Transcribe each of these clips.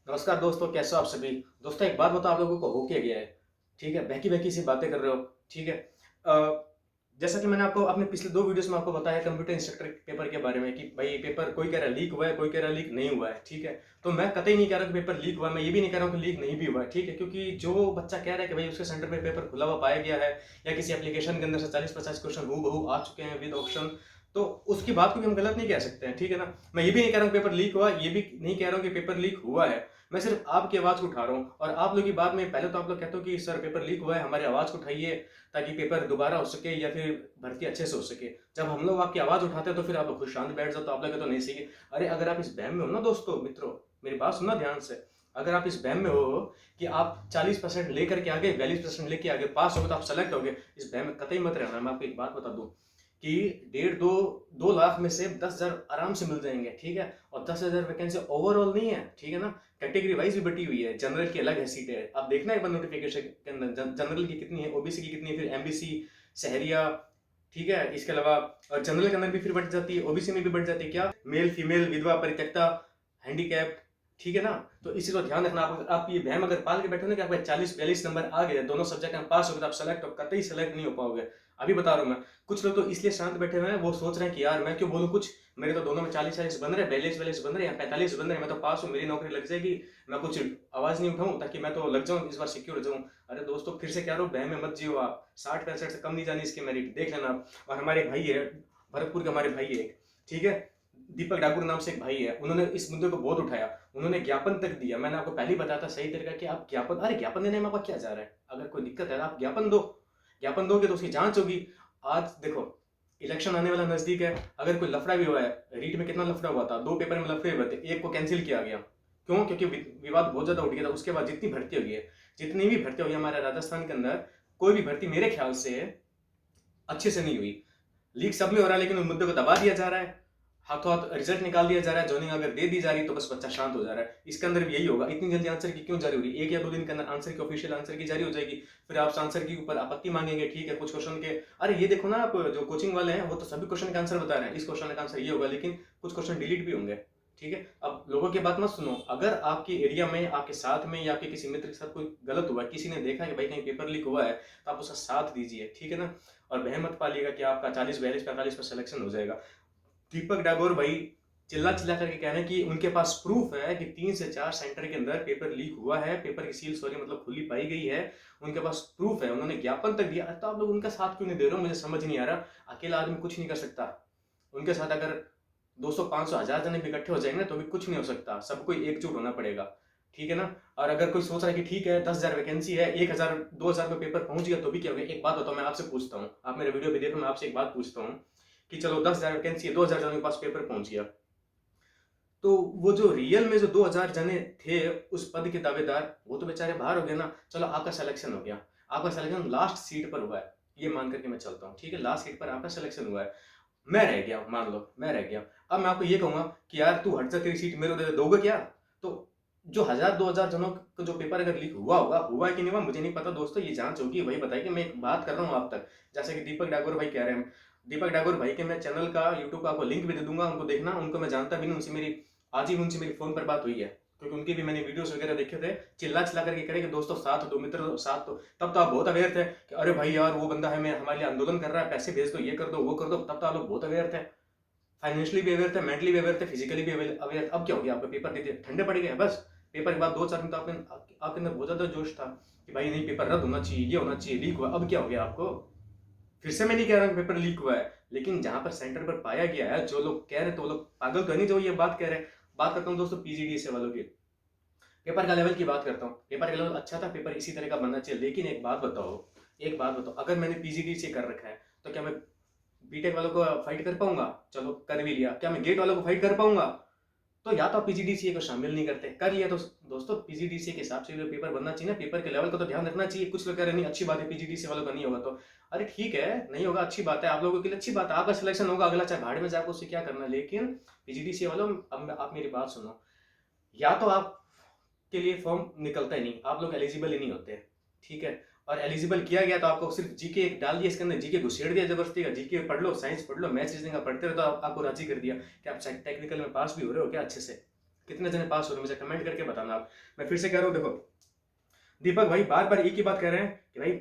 नमस्कार दोस्तों, कैसे हो आप सभी। दोस्तों एक बात बताओ, आप लोगों को हो क्या गया है। ठीक है, बहकी बहकी सी बातें कर रहे हो। ठीक है। जैसा कि मैंने आपको अपने पिछले 2 वीडियोस में आपको बताया कंप्यूटर इंस्ट्रक्टर पेपर के बारे में कि भाई पेपर कोई कह रहा है लीक हुआ है, कोई कह रहा है लीक नहीं हुआ है। ठीक है, तो मैं कतई नहीं कह रहा कि पेपर लीक हुआ है, मैं ये भी नहीं कह रहा हूँ कि लीक नहीं भी हुआ है। ठीक है, क्योंकि जो बच्चा कह रहा है कि भाई उसके सेंटर में पेपर खुला हुआ पाया गया है या किसी एप्लीकेशन के अंदर से 40-50 क्वेश्चन हूबहू आ चुके हैं विद ऑप्शन, तो उसकी बात को भी हम गलत नहीं कह सकते हैं। ठीक है ना। मैं ये भी नहीं कह रहा हूँ पेपर लीक हुआ, ये भी नहीं कह रहा हूँ कि पेपर लीक हुआ है। मैं सिर्फ आपकी आवाज को उठा रहा हूँ और आप लोग की बात में पहले तो आप लोग कहते हो कि सर पेपर लीक हुआ है, हमारी आवाज को उठाइए ताकि पेपर दोबारा हो सके या फिर भर्ती अच्छे से हो सके। जब हम लोग आपकी आवाज उठाते हैं तो फिर आप लोग खुद शांत बैठ जाते हो, आप लोग तो नहीं सही। अरे अगर आप इस बहम में हो ना दोस्तों मित्रों, मेरी बात सुनना ध्यान से। अगर आप इस बहम में हो कि आप 40% लेकर के आगे 42% लेके आगे पास हो गए तो आप सेलेक्ट हो गए, इस बहम में कतई मत रहना। मैं आपको एक बात बता दूं कि 1.5 2 2 लाख में से 10,000 आराम से मिल जाएंगे। ठीक है, और 10,000 वैकेंसी ओवरऑल नहीं है। ठीक है ना, कैटेगरी वाइज भी बटी हुई है। जनरल की अलग है सीटें, आप देखना एक बार नोटिफिकेशन के अंदर जनरल की कितनी है, ओबीसी की कितनी है, फिर एमबीसी, शहरिया। ठीक है, इसके अलावा और जनरल के अंदर भी फिर बढ़ जाती है, ओबीसी में भी बढ़ जाती है, क्या मेल फीमेल विधवा परित्यक्ता हैंडीकैप्ड। ठीक है ना। तो इसी को ध्यान रखना। आप ये बहम अगर पाल के बैठे हो ना कि आपके 40 42 नंबर आ गए, दोनों सब्जेक्ट में पास हो गए तो आप सेलेक्ट हो, कतई सेलेक्ट नहीं हो पाओगे। अभी बता रहा हूँ मैं। कुछ लोग तो इसलिए शांत बैठे हुए हैं, वो सोच रहे हैं कि यार मैं क्यों बोलूँ कुछ, मेरे तो दोनों में 40 40 बन रहे, 42 42 बन रहे हैं, 45 बन रहे हैं, मैं तो पास हूँ, मेरी नौकरी लग जाएगी, मैं कुछ आवाज नहीं उठाऊं ताकि मैं तो लग जाऊं, इस बार सिक्योर हो जाऊं। अरे दोस्तों फिर से क्या रहो, बहम में मत जियो आप। 60 65 से कम नहीं जानी इसकी मेरिट, देख लेना आप। और हमारे भाई है भरतपुर के, हमारे भाई है। ठीक है, दीपक डाकुर नाम से एक भाई है, उन्होंने इस मुद्दे को बहुत उठाया, उन्होंने ज्ञापन तक दिया। मैंने आपको पहले ही बताया था सही तरीका कि आप ज्ञापन, अरे ज्ञापन देने में आपका क्या जा रहा है। अगर कोई दिक्कत है तो आप ज्ञापन दो, ज्ञापन दोगे तो उसकी जांच होगी। आज देखो इलेक्शन आने वाला नजदीक है, अगर कोई लफड़ा भी हुआ है, रीट में कितना लफड़ा हुआ था, 2 पेपर में लफड़े हुए थे, एक को कैंसिल किया गया। क्यों? क्योंकि विवाद बहुत ज्यादा उठ गया था। उसके बाद जितनी भर्ती हुई है, जितनी भी भर्ती हुई है हमारे राजस्थान के अंदर, कोई भी भर्ती मेरे ख्याल से अच्छे से नहीं हुई। लीक सब में हो रहा है लेकिन उस मुद्दे को दबा दिया जा रहा है, हाथों हाथ रिजल्ट निकाल दिया जा रहा है, ज्वाइनिंग अगर दे दी जा रही है तो बस बच्चा शांत हो जा रहा है। इसके अंदर भी यही होगा। इतनी जल्दी आंसर की क्यों जारी हो रही है? 1 या 2 दिन के अंदर आंसर की, ऑफिशियल आंसर की जारी हो जाएगी, फिर आप आंसर के ऊपर आपत्ति मांगेंगे। ठीक है, कुछ क्वेश्चन के, अरे ये देखो ना, आप जो कोचिंग वाले हैं वो तो सभी क्वेश्चन का आंसर बता रहे हैं, इस क्वेश्चन का आंसर ये होगा, लेकिन कुछ क्वेश्चन डिलीट भी होंगे। ठीक है, अब लोगों की बात मत सुनो। अगर आपके एरिया में, आपके साथ में या आपके किसी मित्र के साथ कोई गलत हुआ, किसी ने देखा कि भाई कहीं पेपर लीक हुआ है, तो आप उसका साथ दीजिए। ठीक है ना। और वह मत पालिएगा कि आपका 40 42 45 पर सिलेक्शन हो जाएगा। दीपक डागोर भाई चिल्ला चिल्ला करके कह रहे हैं कि उनके पास प्रूफ है कि 3 से 4 सेंटर के अंदर पेपर लीक हुआ है, पेपर की सील सॉरी मतलब खुली पाई गई है। उनके पास प्रूफ है, उन्होंने ज्ञापन तक दिया। तो आप लोग उनका साथ क्यों नहीं दे रहे हो? मुझे समझ नहीं आ रहा। अकेला आदमी कुछ नहीं कर सकता। उनके साथ अगर 200 500 1000 जने भी इकट्ठे हो जाएंगे ना तो भी कुछ नहीं हो सकता, सबको एकजुट होना पड़ेगा। ठीक है ना। और अगर कोई सोच रहा है कि ठीक है 10,000 वैकेंसी है, 1,000 2,000 में पेपर पहुंच गया तो भी क्या हो गया। एक बात बताओ, मैं आपसे पूछता हूँ, आप मेरे वीडियो भी देखो, मैं आपसे एक बात पूछता हूँ कि चलो 10,000 वैकेंसी है, 2,000 जनों के पास पेपर पहुंच गया, तो वो जो रियल में जो 2,000 जने थे उस पद के दावेदार, वो तो बेचारे बाहर हो गए ना। चलो आपका सिलेक्शन हो गया, आपका सिलेक्शन लास्ट सीट पर हुआ है, ये मान करके मैं चलता हूँ। ठीक है, लास्ट सीट पर आपका सिलेक्शन हुआ है, मैं रह गया, मान लो मैं रह गया। अब मैं आपको ये कहूंगा कि यार तू हट जा, तेरी सीट मेरे को दे दोगे क्या? तो जो 1,000 2,000 जनों का जो पेपर अगर लीक हुआ होगा, हुआ है कि नहीं हुआ मुझे नहीं पता दोस्तों, ये जांच होगी, वही बताएगी। मैं एक बात कर रहा हूँ आप तक, जैसे कि दीपक डागोर भाई कह रहे हैं। दीपक डागोर भाई के मैं चैनल का, यूट्यूब का आपको लिंक भी दे दूंगा, उनको देखना। उनको मैं जानता भी नहीं, उनसे मेरी आज ही उनसे मेरी फोन पर बात हुई है, क्योंकि उनकी भी मैंने वीडियोस वगैरह देखे थे। चिल्ला चिल्ला करके करे कि दोस्तों साथ दो, मित्र साथ दो। तब तो आप बहुत अवेयर थे कि अरे भाई यार वो बंदा है, मैं हमारे लिए आंदोलन कर रहा है, पैसे भेज दो, ये कर दो वो कर दो। तब तो आप लोग बहुत अवेयर थे, फाइनेंशियली भी अवेयर थे, मेंटली भी अवेयर थे, फिजिकली भी अवेयर। अब क्या हो गया, आपका पेपर दे दिया, ठंडे पड़ गए बस। पेपर के बाद 2 4 दिन तो आपके अंदर बहुत ज्यादा जोश था कि भाई नहीं पेपर रद्द होना चाहिए, ये होना चाहिए, लीक हुआ। अब क्या हो गया आपको? फिर से मैं नहीं कह रहा कि पेपर लीक हुआ है, लेकिन जहां पर सेंटर पर पाया गया है, जो लोग कह रहे तो वो लोग पागल तो नहीं जो ये बात कह रहे हैं। बात करता हूँ दोस्तों पीजीडीसीए वालों की, पेपर का लेवल की बात करता हूँ। पेपर का लेवल अच्छा था, पेपर इसी तरह का बनना चाहिए। लेकिन एक बात बताओ, एक बात बताओ, अगर मैंने पीजीडीसीए कर रखा है तो क्या मैं बीटेक वालों को फाइट कर पाऊंगा? चलो कर भी लिया, क्या मैं गेट वालों को फाइट कर पाऊंगा? तो या तो आप पीजीडीसीए को शामिल नहीं करते, कर लिया तो दोस्तों पीजीडीसीए के हिसाब से जो पेपर बनना चाहिए ना, पेपर के लेवल का तो ध्यान रखना चाहिए। कुछ लोग कह रहे नहीं अच्छी बात है पीजीडीसीए वालों का नहीं होगा, तो अरे ठीक है नहीं होगा, अच्छी बात है, आप लोगों के लिए अच्छी बात है, आपका सिलेक्शन होगा, अगला चाहे भाड़ में जाए, आपको उससे क्या करना है। लेकिन पीजीडीसीए वालों, अब आप मेरी बात सुनो, या तो आप के लिए फॉर्म निकलता ही नहीं, आप लोग एलिजिबल ही नहीं होते। ठीक है, और एलिजिबल किया गया तो आपको सिर्फ जीके डाल दिया, इसके अंदर जीके घुसेड़ दिया जबरदस्ती का, जीके पढ़ लो, साइंस पढ़ लो, मैथ्स रीजनिंग का पढ़ते रहो, तो आपको राजी कर दिया कि आप टेक्निकल में पास भी हो रहे हो क्या अच्छे से। कितने जने पास हो रहे, मुझे कमेंट करके बताना आप। मैं फिर से कह रहा हूँ, देखो दीपक भाई बार बार एक ही बात कह रहे हैं कि भाई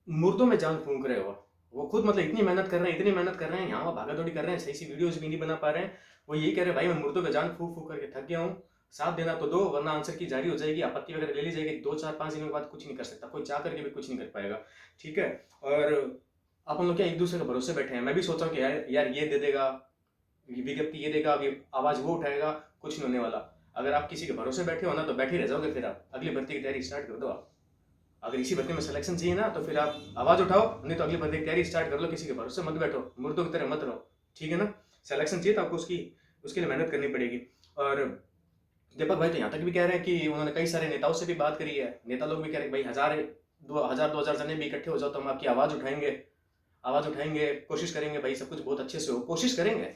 मुर्दों में जान फूंक रहे हो। वो खुद मतलब इतनी मेहनत कर रहे हैं, इतनी मेहनत कर रहे हैं, यहाँ वहाँ भागा दौड़ी कर रहे हैं, सही सी वीडियोज भी नहीं बना पा रहे हैं। वो यही कह रहे हैं भाई मैं मुर्दों में जान फूंक फूंक करके थक गया हूँ, साथ देना तो दो, वरना आंसर की जारी हो जाएगी, आपत्ति वगैरह ले ली जाएगी, 2 4 5 दिन के बाद कुछ नहीं कर सकता, कोई चाह करके भी कुछ नहीं कर पाएगा। ठीक है, और अपन लोग क्या एक दूसरे के भरोसे बैठे हैं। मैं भी सोचा कि यार यार ये दे देगा विज्ञप्ति, ये देगा, ये आवाज वो उठाएगा, कुछ नहीं होने वाला। अगर आप किसी के भरोसे बैठे हो ना तो बैठे रह जाओगे, फिर आप अगली भर्ती की तैयारी स्टार्ट कर दो। आप अगर इसी भर्ती में सिलेक्शन चाहिए ना तो फिर आप आवाज उठाओ, नहीं तो अगली भर्ती की तैयारी स्टार्ट कर लो, किसी के भरोसे मत बैठो, मुर्दों की तरह मत रहो। ठीक है ना, सिलेक्शन चाहिए तो आपको उसके लिए मेहनत करनी पड़ेगी। और दीपक भाई तो यहाँ तक भी कह रहे हैं कि उन्होंने कई सारे नेताओं से भी बात करी है, नेता लोग भी कह रहे हैं भाई 1000 2000 जने भी इकट्ठे हो जाओ तो हम आपकी आवाज उठाएंगे, कोशिश करेंगे भाई सब कुछ बहुत अच्छे से हो, कोशिश करेंगे।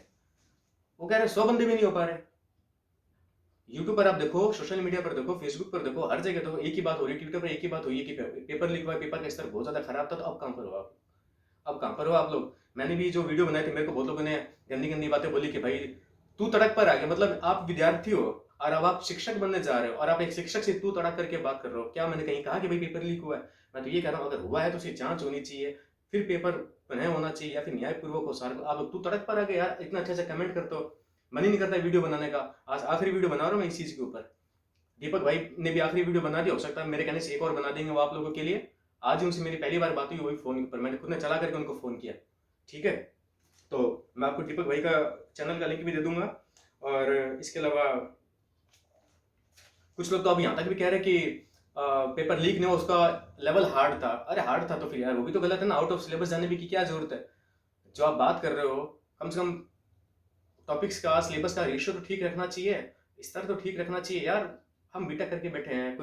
वो कह रहे हैं 100 बंदे भी नहीं हो पा रहे। यूट्यूब पर आप देखो, सोशल मीडिया पर देखो, फेसबुक पर देखो, हर जगह देखो एक ही बात हो रही है, ट्विटर पर एक ही बात हुई है कि पेपर लीक हुआ, पेपर का स्तर बहुत ज्यादा खराब था। तो अब कहां पर हो आप? अब कहां पर हो आप लोग? मैंने भी जो वीडियो बनाई थी, मेरे को बहुत लोगों ने गंदी गंदी बातें बोली कि भाई तू तड़क पर आ गया, मतलब आप विद्यार्थी हो और अब आप शिक्षक बनने जा रहे हो और आप एक शिक्षक से तू तड़क करके बात कर रहे हो। क्या मैंने कहीं कहा कि भाई पेपर लीक हुआ है? मैं तो ये कह रहा हूँ अगर हुआ है तो उसकी जांच होनी चाहिए, फिर पेपर पुनः होना चाहिए या फिर न्यायपूर्वक हो सारा। आप लोग तू तड़क पर आ गए यार, इतना अच्छे से कमेंट करते हो, मन ही नहीं करता वीडियो बनाने का। आज आखिरी वीडियो बना रहा हूँ मैं इस चीज के ऊपर। दीपक भाई ने भी आखिरी वीडियो बना दिया, हो सकता है मेरे कहने से एक और बना देंगे वो आप लोगों के लिए। आज ही उनसे मेरी पहली बार बात हुई, वही फोन पर मैंने खुद ने चला करके उनको फोन किया। ठीक है, तो मैं आपको दीपक भाई का चैनल का लिंक भी दे दूंगा। और इसके अलावा कुछ लोग तो अब यहाँ तक भी कह रहे हैं कि पेपर लीक नहीं हो, उसका लेवल हार्ड था। अरे हार्ड था तो फिर यार वो भी तो गलत है ना, आउट ऑफ सिलेबस जाने की क्या जरूरत है? जो आप बात कर रहे हो, कम से कम टॉपिक्स का सिलेबस का रेशियो तो ठीक रखना चाहिए, स्तर तो ठीक रखना चाहिए यार। हम बीटेक करके बैठे हैं,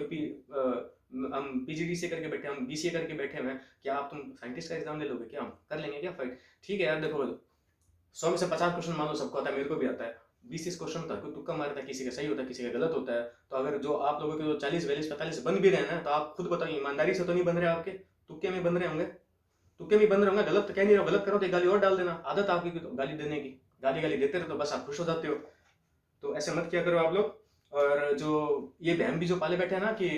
हम पीजीडीसीए करके बैठे हैं, हम बीसीए करके बैठे हैं, क्या आप तुम साइंटिस्ट का एग्जाम ले लोगे? क्या हम कर लेंगे क्या फाइट? ठीक है यार, देखो 100 में से 50 क्वेश्चन मान लो सबको आता है, मेरे को भी आता है, 20 30 क्वेश्चन होता है, कोई तुक्का मारता है, किसी का सही होता है, किसी का गलत होता है। तो अगर जो आप लोगों के जो 40 42 45 बन भी रहे हैं ना, तो आप खुद बताइए, ईमानदारी से तो नहीं बन रहे आपके, तुक्के में बन रहे होंगे, तुक्के में बन रहे होंगे। गलत तो कह नहीं रहा, गलत करो तो एक गाली और डाल देना, आदत आपकी तो गाली देने की, गाली गाली देते रहो तो बस आप खुश हो जाते हो। तो ऐसे मत किया करो आप लोग। और जो ये बहम भी जो पाले बैठे हैं ना कि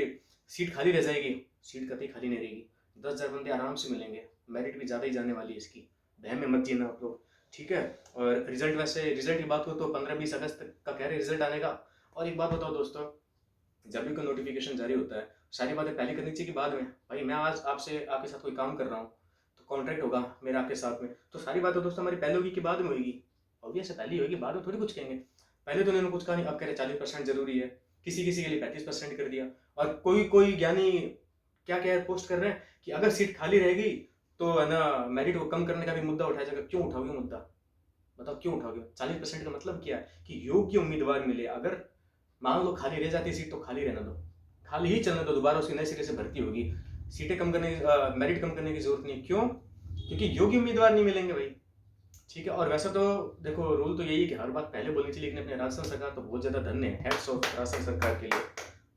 सीट खाली रह जाएगी, सीट कतई खाली नहीं रहेगी, 10,000 बंदे आराम से मिलेंगे, मेरिट भी ज़्यादा ही जाने वाली है इसकी, बहम में मत जीना आप लोग। ठीक है, और रिजल्ट, वैसे रिजल्ट की बात हो तो 15 20 अगस्त का कह रहे रिजल्ट आने का। और एक बात बताओ दोस्तों, जब भी कोई नोटिफिकेशन जारी होता है, सारी बातें पहले करनी चाहिए कि बाद में? भाई मैं आज आपसे आपके साथ कोई काम कर रहा हूँ तो कॉन्ट्रैक्ट होगा मेरा आपके साथ में, तो सारी बातें दोस्तों हमारी पहले होगी कि बाद में होगी? ऑब्वियस है पहले होगी, बाद में थोड़ी कुछ कहेंगे। पहले तो उन्होंने कुछ कहा नहीं, अब कह रहे 40% जरूरी है, किसी किसी के लिए 35% कर दिया। और कोई कोई ज्ञानी क्या क्या पोस्ट कर रहे हैं कि अगर सीट खाली रहेगी तो है ना मेरिट को कम करने का भी मुद्दा उठाया जाएगा। क्यों उठाओगे मुद्दा? बताओ क्यों उठाओगे? 40% का मतलब क्या है कि योग्य उम्मीदवार मिले। अगर मान लो खाली रह जाती सीट तो खाली रहना दो, खाली ही चलने दो, दोबारा उसकी नए सिरे से भर्ती होगी। सीटें कम करने मेरिट कम करने की जरूरत नहीं। क्यों? क्योंकि योग्य उम्मीदवार नहीं मिलेंगे भाई। ठीक है, और वैसे तो देखो रूल तो यही है कि हर बात पहले बोलनी चाहिए, लेकिन अपने राजस्थान सरकार तो बहुत ज्यादा धन्य है, हेड्स ऑफ राजस्थान सरकार के लिए,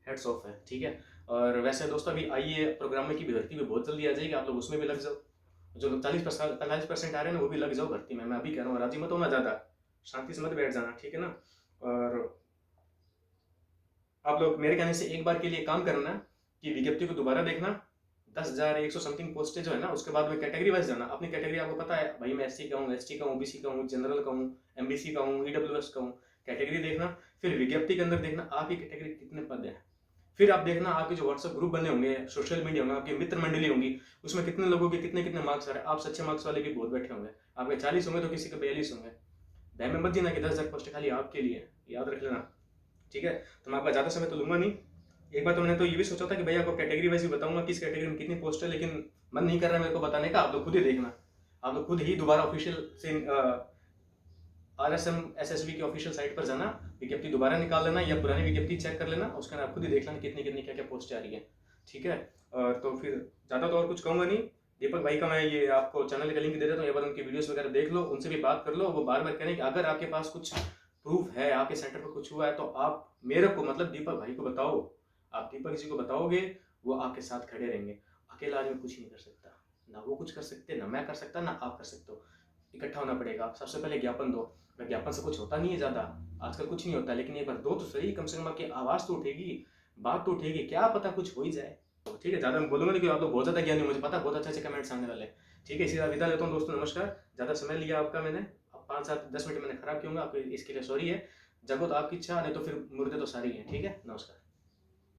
हेड्स ऑफ है। ठीक है, और वैसे दोस्तों अभी आइए प्रोग्राम में की भर्ती भी बहुत जल्दी आ जाएगी, आप लोग उसमें भी लग जाओ। जो लोग 45% आ रहे हैं ना वो भी लग जाओ भर्ती में। मैं अभी कह रहा हूँ, राजी मत होना ज्यादा, शांति से मत बैठ जाना। ठीक है ना, और आप लोग मेरे कहने से एक बार के लिए काम करना कि विज्ञप्ति को दोबारा देखना, 10,100 समथिंग पोस्टें जो है ना, उसके बाद में कैटेगरी वाइज जाना। अपनी कैटेगरी आपको पता है भाई, मैं एससी का हूँ, एसटी का हूँ, ओबीसी का हूँ, जनरल का हूँ, एमबीसी का हूँ, ईडब्ल्यूएस का हूँ। कैटेगरी देखना, फिर विज्ञप्ति के अंदर देखना आपकी कैटेगरी कितने पद है। फिर आप देखना आपके जो व्हाट्सएप ग्रुप बने होंगे, सोशल मीडिया होंगे, आपकी मित्र मंडली होंगी, उसमें कितने लोगों के कितने कितने मार्क्स आ रहे हैं। आप सच्चे मार्क्स वाले भी बहुत बैठे होंगे, आपके 40 होंगे तो किसी के 42 होंगे। भय में मत जीना कि 10,000 पोस्ट खाली आपके लिए, याद रख लेना। ठीक है, तो मैं आपका ज़्यादा समय तो लूंगा नहीं। एक बार तो मैंने तो ये भी सोचा था कि भैया आपको कैटेगरी वाइज भी बताऊंगा किस कैटेगरी में कितनी पोस्ट है, लेकिन मन नहीं कर रहा है मेरे को बताने का। आप लोग खुद ही देखना, आप लोग खुद ही दोबारा ऑफिशियल से RSM SSB की ऑफिशियल साइट पर जाना, विज्ञप्ति दोबारा निकाल लेना या पुरानी विज्ञप्ति चेक कर लेना, उसके अंदर आप खुद ही देख लेना कितनी कितनी क्या क्या पोस्ट आ रही है। ठीक है, तो फिर ज़्यादा तो और कुछ कहूँगा नहीं। दीपक भाई का मैं ये आपको चैनल का लिंक दे देता हूँ, एक बार उनकी वीडियोस वगैरह देख लो, उनसे भी बात कर लो। वो बार बार कह रहे हैं कि अगर आपके पास कुछ प्रूफ है, आपके सेंटर पर कुछ हुआ है, तो आप मेरे को मतलब दीपक भाई को बताओ। आप दीपक जी को बताओगे, वो आपके साथ खड़े रहेंगे। अकेला आदमी कुछ नहीं कर सकता, ना वो कुछ कर सकते, ना मैं कर सकता, ना आप कर सकते हो। इकट्ठा होना पड़ेगा। आप सबसे पहले ज्ञापन दो, विज्ञापन से कुछ होता नहीं है ज़्यादा, आजकल कुछ नहीं होता, लेकिन एक बार दो तो सही, कम से कम आपकी आवाज़ तो उठेगी, बात तो उठेगी, क्या पता कुछ हो ही जाए। तो ठीक है, ज़्यादा मैं बोलूँगा नहीं कि आप लोग बहुत ज़्यादा ज्ञानी हो, मुझे पता है बहुत अच्छे-अच्छे कमेंट्स आने वाले हैं। ठीक है, इसी के साथ विदा लेता हूँ दोस्तों, नमस्कार। ज़्यादा समय लिया आपका मैंने, अब 5-7-10 मिनट मैंने खराब किए होंगे, आपको इसके लिए सॉरी है। जगो तो आपकी इच्छा, नहीं तो फिर मुर्दे तो सारी हैं। ठीक है, नमस्कार।